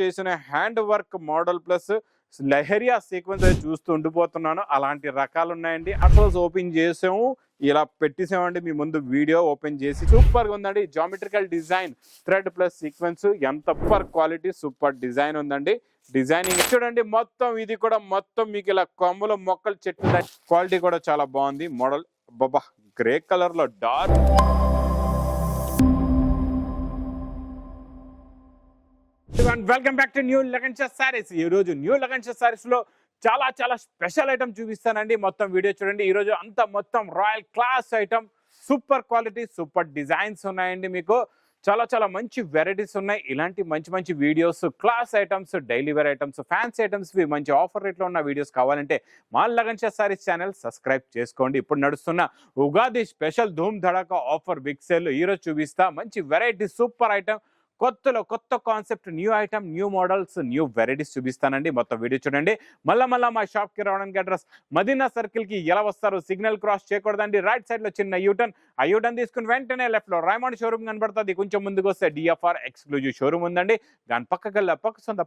చేసిన hand work model plus lehariya sequence అయితే చూస్తూ ఉండిపోతున్నాను. అలాంటి రకాలు ఉన్నాయండి. అసలు ఓపెన్ చేసాము, ఇలా పెట్టేసామండి మీ ముందు వీడియో ఓపెన్ చేసి. సూపర్గా ఉందండి. Geometrical design thread plus sequence ఎంత సూపర్ క్వాలిటీ, సూపర్ డిజైన్ ఉందండి. డిజైనింగ్ చూడండి, మొత్తం ఇది కూడా మొత్తం మీకు ఇలా కొమ్మల మొక్కలు చెట్లు క్వాలిటీ కూడా చాలా బాగుంది. మోడల్ బాబా గ్రే కలర్ లో dark welcome back to new Lagansha saris. ఈ రోజు న్యూ లగన్షా సారీస్ లో చాలా స్పెషల్ ఐటమ్ చూపిస్తానండి. మొత్తం వీడియో చూడండి. ఈ రోజు అంతా మొత్తం royal class item, super quality, super designs ఉన్నాయండి. మీకు చాలా మంచి వెరైటీస్ ఉన్నాయి. ఇలాంటి మంచి videos, class items, daily wear items, fancy items, మంచి ఆఫర్ రేట్లో ఉన్న వీడియోస్ కావాలంటే మా లగన్షా సారీస్ ఛానల్ సబ్స్క్రైబ్ చేసుకోండి. ఇప్పుడు నడుస్తున్న ఉగాది స్పెషల్ ధూమ్ ధడాకా ఆఫర్ బిగ్ సేల్ ఈ రోజు చూపిస్తా. మంచి వెరైటీ, సూపర్ ఐటమ్, కొత్త concept, new item, new models, new varieties చూపిస్తానండి. మొత్తం వీడియో చూడండి. మళ్ళా మా షాప్కి రావడానికి అడ్రస్ మదీనా సర్కిల్కి ఎలా వస్తారు, సిగ్నల్ క్రాస్ చేయకూడదండి. రైట్ సైడ్లో చిన్న యూటర్న్, ఆ యూటర్న్ తీసుకుని వెంటనే లెఫ్ట్లో రైమండ్ షోరూమ్ కనబడుతుంది. కొంచెం ముందుకు వస్తే డిఎఫ్ఆర్ ఎక్స్క్లూజివ్ షోరూమ్ ఉందండి. దాని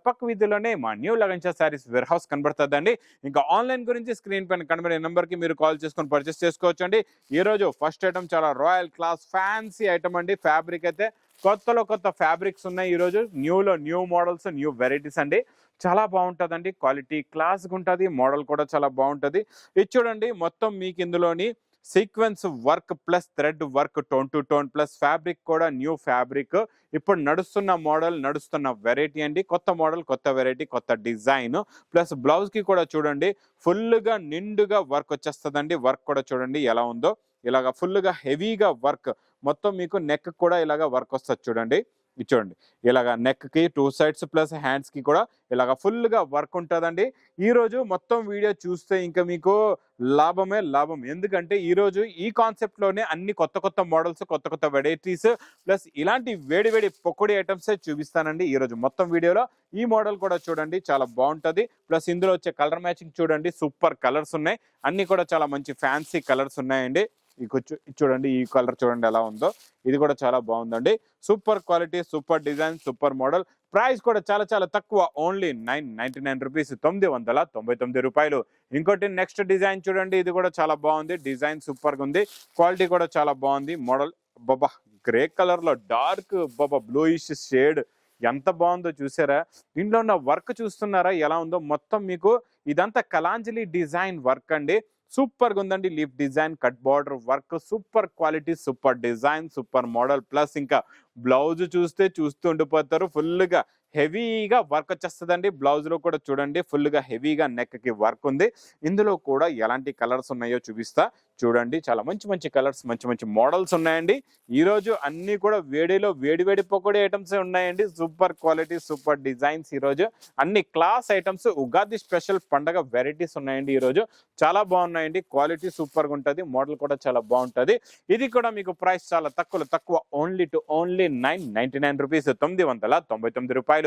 పక్క వీధిలోనే మా new Lagansha saris warehouse కనబడుతుందండి. ఇంకా ఆన్లైన్ గురించి స్క్రీన్ పైన కనబడే నెంబర్కి మీరు కాల్ చేసుకొని పర్చేస్ చేసుకోవచ్చు అండి. ఈరోజు ఫస్ట్ ఐటమ్ చాలా రాయల్ క్లాస్ ఫ్యాన్సీ ఐటమ్ అండి. ఫ్యాబ్రిక్ అయితే కొత్త ఫ్యాబ్రిక్స్ ఉన్నాయి. ఈరోజు న్యూ మోడల్స్, న్యూ వెరైటీస్ అండి. చాలా బాగుంటుందండి. క్వాలిటీ క్లాస్గా ఉంటుంది. మోడల్ కూడా చాలా బాగుంటుంది. ఇది చూడండి, మొత్తం మీకు ఇందులోని sequence work plus thread work, tone to tone plus fabric కూడా న్యూ ఫ్యాబ్రిక్. ఇప్పుడు నడుస్తున్న మోడల్, నడుస్తున్న వెరైటీ అండి. కొత్త మోడల్, కొత్త వెరైటీ, కొత్త డిజైన్ ప్లస్ బ్లౌజ్కి కూడా చూడండి ఫుల్గా నిండుగా వర్క్ వచ్చేస్తుందండి. వర్క్ కూడా చూడండి ఎలా ఉందో. ఇలాగ ఫుల్గా హెవీగా వర్క్, మొత్తం మీకు నెక్ కూడా ఇలాగ వర్క్ వస్తుంది చూడండి. ఇది చూడండి, ఇలాగ నెక్కి 2 సైడ్స్ ప్లస్ హ్యాండ్స్కి కూడా ఇలాగ ఫుల్గా వర్క్ ఉంటుందండి. ఈరోజు మొత్తం వీడియో చూస్తే ఇంకా మీకు లాభమే లాభం. ఎందుకంటే ఈరోజు ఈ కాన్సెప్ట్లోనే అన్ని కొత్త మోడల్స్, కొత్త వెరైటీస్ ప్లస్ ఇలాంటి వేడి పొక్కడి ఐటమ్సే చూపిస్తానండి ఈరోజు మొత్తం వీడియోలో. ఈ మోడల్ కూడా చూడండి చాలా బాగుంటుంది. ప్లస్ ఇందులో వచ్చే కలర్ మ్యాచింగ్ చూడండి, సూపర్ కలర్స్ ఉన్నాయి. అన్ని కూడా చాలా మంచి ఫ్యాన్సీ కలర్స్ ఉన్నాయండి. చూడండి, ఈ కలర్ చూడండి ఎలా ఉందో. ఇది కూడా చాలా బాగుందండి. Super quality, super design, super model. Price కూడా చాలా తక్కువ, ఓన్లీ 999 రూపీస్, 999 రూపాయలు. ఇంకోటి నెక్స్ట్ డిజైన్ చూడండి, ఇది కూడా చాలా బాగుంది. డిజైన్ సూపర్గా ఉంది. క్వాలిటీ కూడా చాలా బాగుంది. మోడల్ బాబా గ్రే కలర్ లో డార్క్ బాబా బ్లూయిష్ షేడ్ ఎంత బాగుందో చూసారా. దీంట్లో ఉన్న వర్క్ చూస్తున్నారా ఎలా ఉందో. మొత్తం మీకు ఇదంతా కలాంజలి డిజైన్ వర్క్ అండి. సూపర్గా ఉందండి. Leaf design, cut border work, super quality, super design, super model. Plus ఇంకా బ్లౌజ్ చూస్తూ ఉండిపోతారు. ఫుల్గా హెవీగా వర్క్ వచ్చేస్తుందండి. బ్లౌజ్లో కూడా చూడండి ఫుల్గా హెవీగా నెక్కి వర్క్ ఉంది. ఇందులో కూడా ఎలాంటి కలర్స్ ఉన్నాయో చూపిస్తా చూడండి. చాలా మంచి కలర్స్, మంచి మోడల్స్ ఉన్నాయండి. ఈరోజు అన్నీ కూడా వేడి పొక్కడి ఐటమ్స్ ఉన్నాయండి. Super quality, super designs. ఈరోజు అన్ని క్లాస్ ఐటమ్స్, ఉగాది స్పెషల్ పండగ వెరైటీస్ ఉన్నాయండి. ఈరోజు చాలా బాగున్నాయండి. క్వాలిటీ సూపర్గా ఉంటుంది. మోడల్ కూడా చాలా బాగుంటుంది. ఇది కూడా మీకు ప్రైస్ చాలా తక్కువ, ఓన్లీ 999 రూపీస్, 999 రూపాయలు.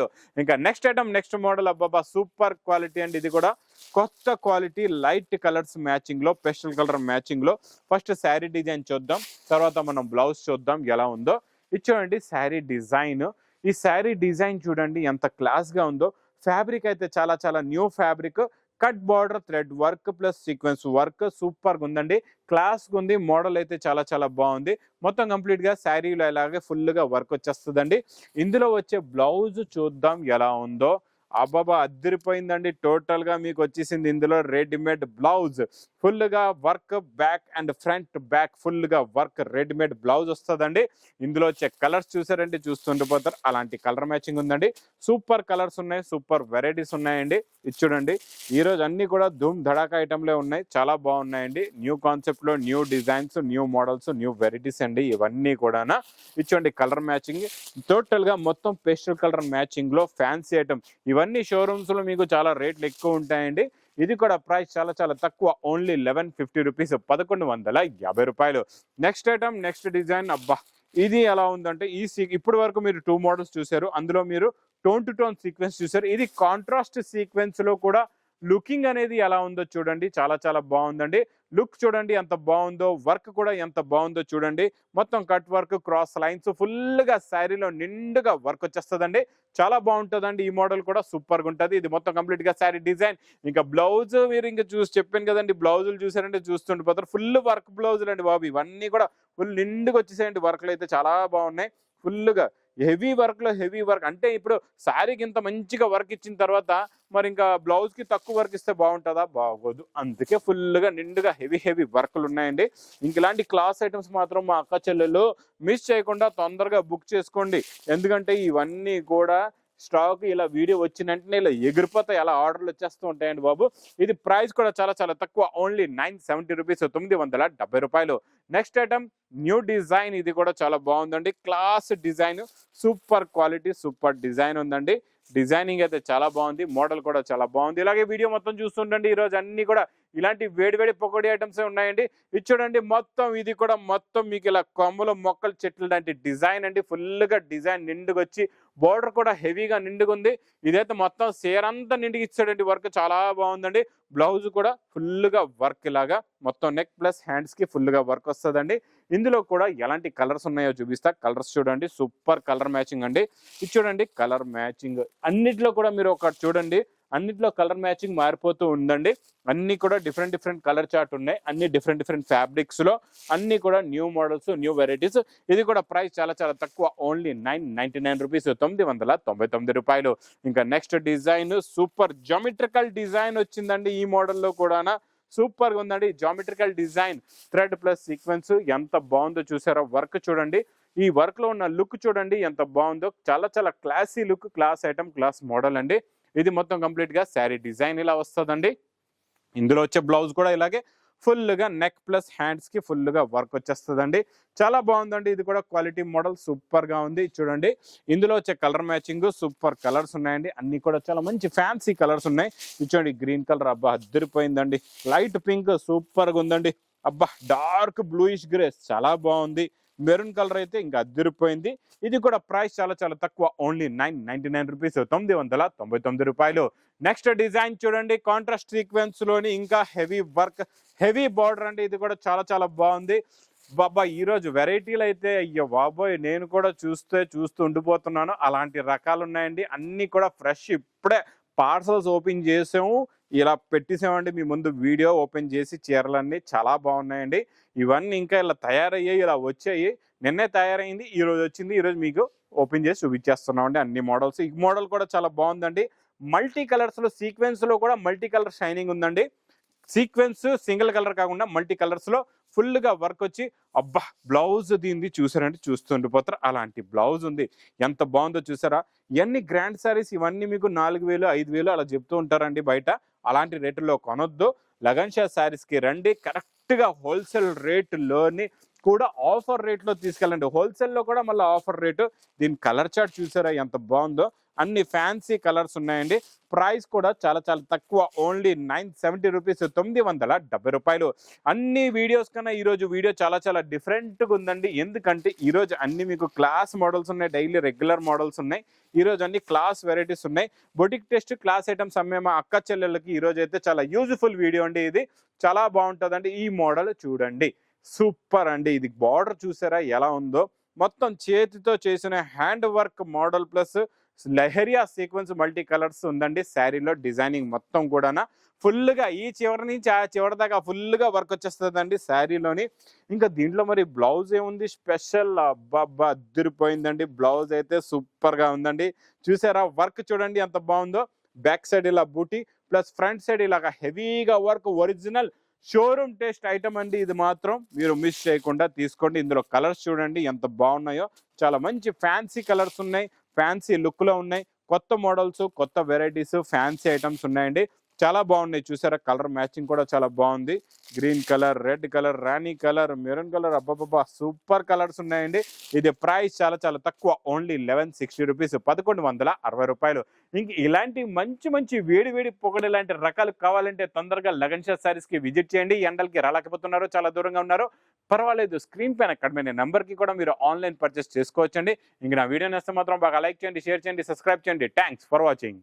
ఇంకా నెక్స్ట్ ఐటమ్, నెక్స్ట్ మోడల్ అబ్బాబా సూపర్ క్వాలిటీ అండి. ఇది కూడా కొత్త క్వాలిటీ, లైట్ కలర్స్ మ్యాచింగ్ లో, పేస్టల్ కలర్ మ్యాచింగ్ లో. ఫస్ట్ శారీ డిజైన్ చూద్దాం, తర్వాత మనం బ్లౌజ్ చూద్దాం ఎలా ఉందో. ఇది చూడండి శారీ డిజైన్. ఈ శారీ డిజైన్ చూడండి ఎంత క్లాస్ గా ఉందో. ఫ్యాబ్రిక్ అయితే చాలా new fabric. Cut border, thread work plus sequence work సూపర్గా ఉందండి. క్లాస్గా ఉంది. మోడల్ అయితే చాలా బాగుంది. మొత్తం కంప్లీట్గా శారీలో ఇలాగే ఫుల్గా వర్క్ వచ్చేస్తుందండి. ఇందులో వచ్చే బ్లౌజ్ చూద్దాం ఎలా ఉందో. అబ్బాబా అద్దరిపోయిందండి. టోటల్గా మీకు వచ్చేసింది ఇందులో రెడీమేడ్ బ్లౌజ్. ఫుల్గా work, back and front back ఫుల్గా వర్క్, రెడీమేడ్ బ్లౌజ్ వస్తుందండి. ఇందులో వచ్చే కలర్స్ చూసారంటే చూస్తుండిపోతారు. అలాంటి కలర్ మ్యాచింగ్ ఉందండి. సూపర్ కలర్స్ ఉన్నాయి, సూపర్ వెరైటీస్ ఉన్నాయండి. ఇది చూడండి, ఈరోజు అన్ని కూడా ధూమ్ ధడాకా ఐటమ్లే ఉన్నాయి. చాలా బాగున్నాయండి. న్యూ కాన్సెప్ట్లో new designs, new models, new varieties అండి ఇవన్నీ కూడా. ఇది చూడండి కలర్ మ్యాచింగ్ టోటల్గా మొత్తం పేస్టల్ కలర్ మ్యాచింగ్ లో ఫ్యాన్సీ ఐటమ్. ఇవన్నీ షోరూమ్స్ లో మీకు చాలా రేట్లు ఎక్కువ ఉంటాయండి. ఇది కూడా ప్రైస్ చాలా తక్కువ, ఓన్లీ 1150 రూపీస్, 1150 రూపాయలు. Next item, next design. అబ్బా ఇది ఎలా ఉందంటే, ఇప్పటి వరకు మీరు 2 మోడల్స్ చూసారు. అందులో మీరు టోన్ టు టోన్ సీక్వెన్స్ చూసారు. ఇది కాంట్రాస్ట్ సీక్వెన్స్ లో కూడా లుకింగ్ అనేది ఎలా ఉందో చూడండి. చాలా బాగుందండి. లుక్ చూడండి ఎంత బాగుందో. వర్క్ కూడా ఎంత బాగుందో చూడండి. మొత్తం కట్ వర్క్, క్రాస్ లైన్స్, ఫుల్గా శారీలో నిండుగా వర్క్ వచ్చేస్తుందండి. చాలా బాగుంటుందండి. ఈ మోడల్ కూడా సూపర్గా ఉంటుంది. ఇది మొత్తం కంప్లీట్గా శారీ డిజైన్. ఇంకా బ్లౌజ్ మీరు ఇంకా చెప్పాను కదండి, బ్లౌజులు చూసారంటే చూస్తుండిపోతారు. ఫుల్ వర్క్ బ్లౌజులు అండి బాబు. ఇవన్నీ కూడా ఫుల్ నిండుగా వచ్చేసాయండి. వర్క్లు అయితే చాలా బాగున్నాయి. ఫుల్గా హెవీ వర్క్లో హెవీ వర్క్ అంటే ఇప్పుడు శారీకి ఇంత మంచిగా వర్క్ ఇచ్చిన తర్వాత మరి ఇంకా బ్లౌజ్కి తక్కువ వర్క్ ఇస్తే బాగుంటుందా? బాగోదు. అందుకే ఫుల్గా నిండుగా హెవీ వర్క్లు ఉన్నాయండి. ఇంక ఇలాంటి క్లాస్ ఐటమ్స్ మాత్రం మా అక్క చెల్లెలు మిస్ చేయకుండా తొందరగా బుక్ చేసుకోండి. ఎందుకంటే ఇవన్నీ కూడా స్టాక్ ఇలా వీడియో వచ్చిన వెంటనే ఇలా ఎగిరిపోతాయి, అలా ఆర్డర్లు వచ్చేస్తూ ఉంటాయండి బాబు. ఇది ప్రైస్ కూడా చాలా తక్కువ, ఓన్లీ 970 రూపీస్, 970 రూపాయలు. Next item new design. ఇది కూడా చాలా బాగుందండి. Class design, super quality, super design ఉందండి. డిజైనింగ్ అయితే చాలా బాగుంది, మోడల్ కూడా చాలా బాగుంది. ఇలాగే వీడియో మొత్తం చూస్తుండండి. ఈరోజు అన్ని కూడా ఇలాంటి వేడి పకోడీ ఐటమ్స్ ఉన్నాయండి. ఇది చూడండి, మొత్తం ఇది కూడా మొత్తం మీకు ఇలా కొమ్మల మొక్కలు చెట్లు లాంటి డిజైన్ అండి. ఫుల్గా డిజైన్ నిండుగా వచ్చి బోర్డర్ కూడా హెవీగా నిండుగా ఉంది. ఇదైతే మొత్తం సేర్ అంతా నిండుగా ఇచ్చాడండి. వర్క్ చాలా బాగుందండి. బ్లౌజ్ కూడా ఫుల్గా వర్క్ లాగా మొత్తం నెక్ ప్లస్ హ్యాండ్స్ కి ఫుల్గా వర్క్ వస్తుందండి. ఇందులో కూడా ఎలాంటి కలర్స్ ఉన్నాయో చూపిస్తా. కలర్స్ చూడండి, సూపర్ కలర్ మ్యాచింగ్ అండి. ఇది చూడండి కలర్ మ్యాచింగ్. అన్నిట్లో కూడా మీరు ఒకటి చూడండి, అన్నిట్లో కలర్ మ్యాచింగ్ మారిపోతూ ఉందండి. అన్ని కూడా డిఫరెంట్ కలర్ చార్ట్ ఉన్నాయి. అన్ని డిఫరెంట్ ఫ్యాబ్రిక్స్ లో అన్ని కూడా న్యూ మోడల్స్, న్యూ వెరైటీస్. ఇది కూడా ప్రైస్ చాలా తక్కువ, ఓన్లీ 999 రూపీస్, 999 రూపాయలు. ఇంకా next design super geometrical design వచ్చిందండి. ఈ మోడల్లో కూడా సూపర్ గా ఉందండి. Geometrical design, thread plus sequence ఎంత బాగుందో చూసారా? వర్క్ చూడండి, ఈ వర్క్ లో ఉన్న లుక్ చూడండి ఎంత బాగుందో. చాలా classy look, class item, class modal అండి. ఇది మొత్తం కంప్లీట్ గా శారీ డిజైన్ ఇలా వస్తుందండి. ఇందులో వచ్చే బ్లౌజ్ కూడా ఇలాగే ఫుల్గా నెక్ ప్లస్ హ్యాండ్స్ కి ఫుల్గా వర్క్ వచ్చేస్తుందండి. చాలా బాగుందండి. ఇది కూడా క్వాలిటీ మోడల్, సూపర్ గా ఉంది. చూడండి ఇందులో వచ్చే కలర్ మ్యాచింగ్ సూపర్ కలర్స్ ఉన్నాయండి. అన్ని కూడా చాలా మంచి ఫ్యాన్సీ కలర్స్ ఉన్నాయి. చూడండి గ్రీన్ కలర్, అబ్బా అద్దరిపోయిందండి. లైట్ పింక్ సూపర్ గా ఉందండి. అబ్బా డార్క్ బ్లూయిష్ గ్రే చాలా బాగుంది. మెరూన్ కలర్ అయితే ఇంకా అద్దరిపోయింది. ఇది కూడా ప్రైస్ చాలా తక్కువ, ఓన్లీ 999 రూపీస్, 999 రూపాయలు. నెక్స్ట్ డిజైన్ చూడండి, కాంట్రాస్ట్ సీక్వెన్స్ లోని ఇంకా హెవీ వర్క్, హెవీ బార్డర్ అండి. ఇది కూడా చాలా బాగుంది. బాబా ఈరోజు వెరైటీలు అయితే అయ్యో బాబోయ్, నేను కూడా చూస్తూ ఉండిపోతున్నాను. అలాంటి రకాలు ఉన్నాయండి. అన్ని కూడా ఫ్రెష్, ఇప్పుడే పార్సల్స్ ఓపెన్ చేసాము, ఇలా పెట్టేసామండి మీ ముందు. వీడియో ఓపెన్ చేసి చీరలన్నీ చాలా బాగున్నాయండి. ఇవన్నీ ఇంకా ఇలా తయారయ్యాయి, ఇలా వచ్చాయి. నిన్నే తయారైంది, ఈ రోజు వచ్చింది. ఈరోజు మీకు ఓపెన్ చేసి చూపించేస్తున్నామండి అన్ని మోడల్స్. ఈ మోడల్ కూడా చాలా బాగుందండి. మల్టీ కలర్స్ లో, సీక్వెన్స్ లో కూడా మల్టీ కలర్ షైనింగ్ ఉందండి. సీక్వెన్స్ సింగిల్ కలర్ కాకుండా మల్టీ కలర్స్ లో ఫుల్ గా వర్క్ వచ్చి, అబ్బా బ్లౌజ్ దీనిది చూసారంటే చూస్తుండిపోతారు. అలాంటి బ్లౌజ్ ఉంది, ఎంత బాగుందో చూసారా? ఇవన్నీ గ్రాండ్ సారీస్, ఇవన్నీ మీకు 4000, 5000 అలా చెప్తూ ఉంటారండి బయట. అలాంటి రేటుల్లో కొనొద్దు. లగన్ షా సారీస్ కి రండి. కరెక్ట్ గా హోల్సేల్ రేటులోని కూడా ఆఫర్ రేట్లో తీసుకెళ్ళండి. హోల్సేల్లో కూడా మళ్ళీ ఆఫర్ రేటు. దీని కలర్ చార్ట్ చూసారా ఎంత బాగుందో? అన్ని ఫ్యాన్సీ కలర్స్ ఉన్నాయండి. ప్రైస్ కూడా చాలా తక్కువ, ఓన్లీ 970 రూపీస్, 970 రూపాయలు. అన్ని వీడియోస్ కన్నా ఈరోజు వీడియో చాలా డిఫరెంట్గా ఉందండి. ఎందుకంటే ఈరోజు అన్ని మీకు క్లాస్ మోడల్స్ ఉన్నాయి, డైలీ రెగ్యులర్ మోడల్స్ ఉన్నాయి. ఈరోజు అన్ని క్లాస్ వెరైటీస్ ఉన్నాయి. బొటిక్ టెస్ట్ క్లాస్ ఐటమ్స్ అమ్మే మా అక్క చెల్లెళ్ళకి ఈరోజు అయితే చాలా యూజ్ఫుల్ వీడియో అండి. ఇది చాలా బాగుంటుందండి. ఈ మోడల్ చూడండి, సూపర్ అండి. ఇది బార్డర్ చూసారా ఎలా ఉందో? మొత్తం చేతితో చేసిన hand work model plus lehariya sequence multi colours ఉందండి. శారీలో డిజైనింగ్ మొత్తం కూడా ఫుల్గా ఈ చివరి నుంచి ఆ చివరి దాకా ఫుల్గా వర్క్ వచ్చేస్తుందండి శారీలోని. ఇంకా దీంట్లో మరి బ్లౌజ్ ఏముంది స్పెషల్? అబ్బా అదిరిపోయిందండి. బ్లౌజ్ అయితే సూపర్గా ఉందండి. చూసారా వర్క్ చూడండి ఎంత బాగుందో? బ్యాక్ సైడ్ ఇలా బూటీ ప్లస్ ఫ్రంట్ సైడ్ ఇలాగా హెవీగా work, original showroom taste item అండి. ఇది మాత్రం మీరు మిస్ చేయకుండా తీసుకోండి. ఇందులో కలర్స్ చూడండి ఎంత బాగున్నాయో. చాలా మంచి ఫ్యాన్సీ కలర్స్ ఉన్నాయి, ఫ్యాన్సీ లుక్ లో ఉన్నాయి. కొత్త మోడల్స్, కొత్త వెరైటీస్, ఫ్యాన్సీ ఐటమ్స్ ఉన్నాయండి. చాలా బాగున్నాయి. చూసారా కలర్ మ్యాచింగ్ కూడా చాలా బాగుంది. గ్రీన్ కలర్, రెడ్ కలర్, రాణి కలర్, మెరూన్ కలర్, అబ్బాబ్బా సూపర్ కలర్స్ ఉన్నాయండి. ఇది ప్రైస్ చాలా తక్కువ, ఓన్లీ 1160 రూపీస్, 1160 రూపాయలు. ఇంక ఇలాంటి మంచి వేడి పొగడి లాంటి రకాలు కావాలంటే తొందరగా లగన్ షా సారీస్ కి విజిట్ చేయండి. ఎండలకి రాలేకపోతున్నారు, చాలా దూరంగా ఉన్నారు, పర్వాలేదు. స్క్రీన్ పైన అక్కడ నెంబర్ కి కూడా మీరు ఆన్లైన్ పర్చేస్ చేసుకోవచ్చండి. ఇంక నా వీడియో నచ్చితే మాత్రం బాగా లైక్ చేయండి, షేర్ చేయండి, సబ్స్క్రైబ్ చేయండి. Thanks for watching.